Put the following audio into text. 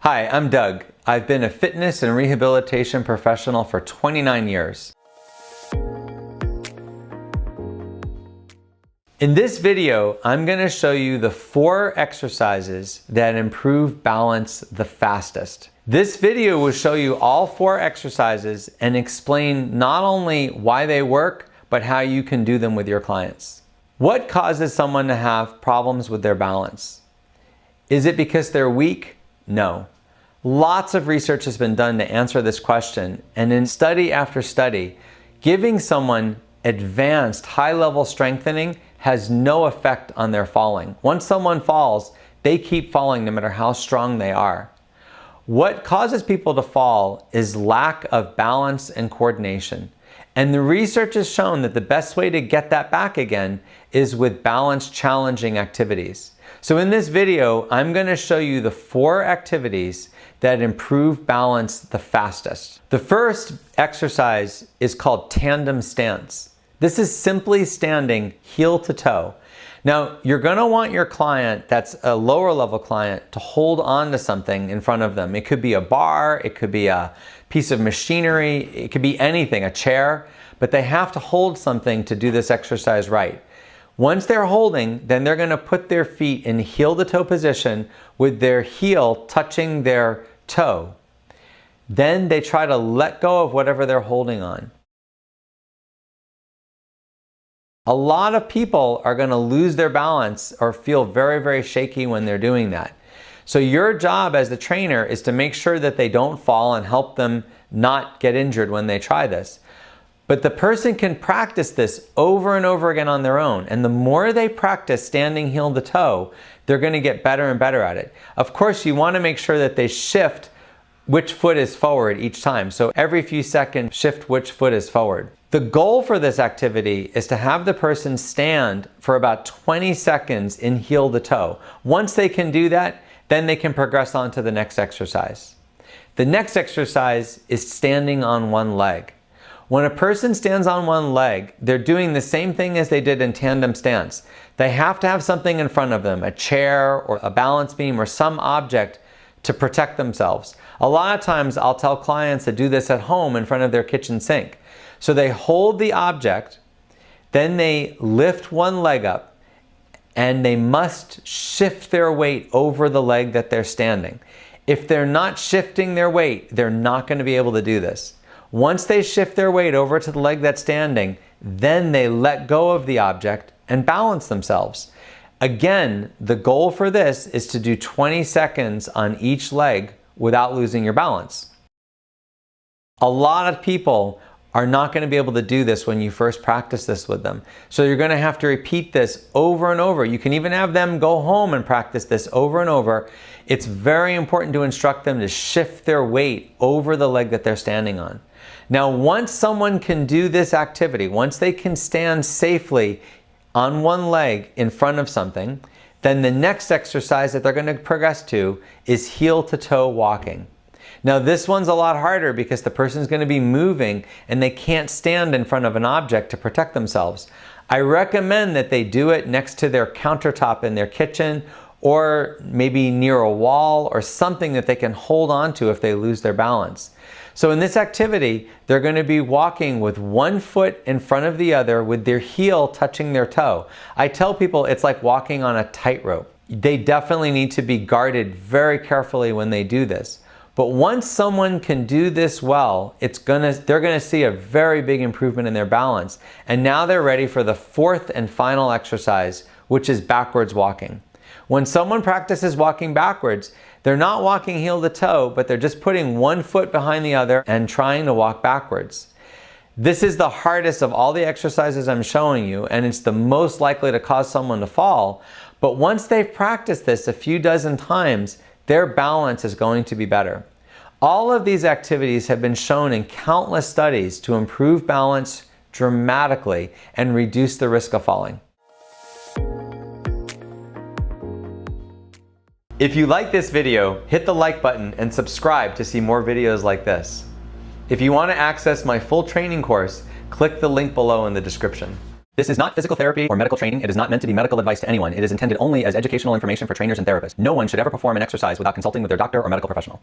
Hi, I'm Doug. I've been a fitness and rehabilitation professional for 29 years. In this video, I'm going to show you the 4 exercises that improve balance the fastest. This video will show you all 4 exercises and explain not only why they work, but how you can do them with your clients. What causes someone to have problems with their balance? Is it because they're weak? No. Lots of research has been done to answer this question, and in study after study, giving someone advanced high-level strengthening has no effect on their falling. Once someone falls, they keep falling no matter how strong they are. What causes people to fall is lack of balance and coordination. And the research has shown that the best way to get that back again is with balance challenging activities. So in this video, I'm going to show you the 4 activities that improve balance the fastest. The first exercise is called tandem stance. This is simply standing heel to toe. Now, you're going to want your client, that's a lower level client, to hold on to something in front of them. It could be a bar, it could be a piece of machinery, it could be anything, a chair, but they have to hold something to do this exercise right. Once they're holding, then they're going to put their feet in heel to toe position with their heel touching their toe. Then they try to let go of whatever they're holding on. A lot of people are going to lose their balance or feel very, very shaky when they're doing that. So your job as the trainer is to make sure that they don't fall and help them not get injured when they try this. But the person can practice this over and over again on their own. And the more they practice standing heel to toe, they're going to get better and better at it. Of course, you want to make sure that they shift which foot is forward each time. So every few seconds, shift which foot is forward. The goal for this activity is to have the person stand for about 20 seconds in heel to toe. Once they can do that, then they can progress on to the next exercise. The next exercise is standing on one leg. When a person stands on one leg, they're doing the same thing as they did in tandem stance. They have to have something in front of them, a chair or a balance beam or some object to protect themselves. A lot of times I'll tell clients to do this at home in front of their kitchen sink. So they hold the object, then they lift one leg up, and they must shift their weight over the leg that they're standing. If they're not shifting their weight, they're not going to be able to do this. Once they shift their weight over to the leg that's standing, then they let go of the object and balance themselves. Again, the goal for this is to do 20 seconds on each leg without losing your balance. A lot of people are not going to be able to do this when you first practice this with them. So you're going to have to repeat this over and over. You can even have them go home and practice this over and over. It's very important to instruct them to shift their weight over the leg that they're standing on. Now, once someone can do this activity, once they can stand safely on one leg in front of something, then the next exercise that they're going to progress to is heel to toe walking. Now this one's a lot harder because the person's going to be moving and they can't stand in front of an object to protect themselves. I recommend that they do it next to their countertop in their kitchen or maybe near a wall or something that they can hold on to if they lose their balance. So in this activity, they're going to be walking with one foot in front of the other with their heel touching their toe. I tell people it's like walking on a tightrope. They definitely need to be guarded very carefully when they do this. But once someone can do this well, they're gonna see a very big improvement in their balance. And now they're ready for the 4th and final exercise, which is backwards walking. When someone practices walking backwards, they're not walking heel to toe, but they're just putting one foot behind the other and trying to walk backwards. This is the hardest of all the exercises I'm showing you, and it's the most likely to cause someone to fall. But once they've practiced this a few dozen times, their balance is going to be better. All of these activities have been shown in countless studies to improve balance dramatically and reduce the risk of falling. If you like this video, hit the like button and subscribe to see more videos like this. If you want to access my full training course, click the link below in the description. This is not physical therapy or medical training. It is not meant to be medical advice to anyone. It is intended only as educational information for trainers and therapists. No one should ever perform an exercise without consulting with their doctor or medical professional.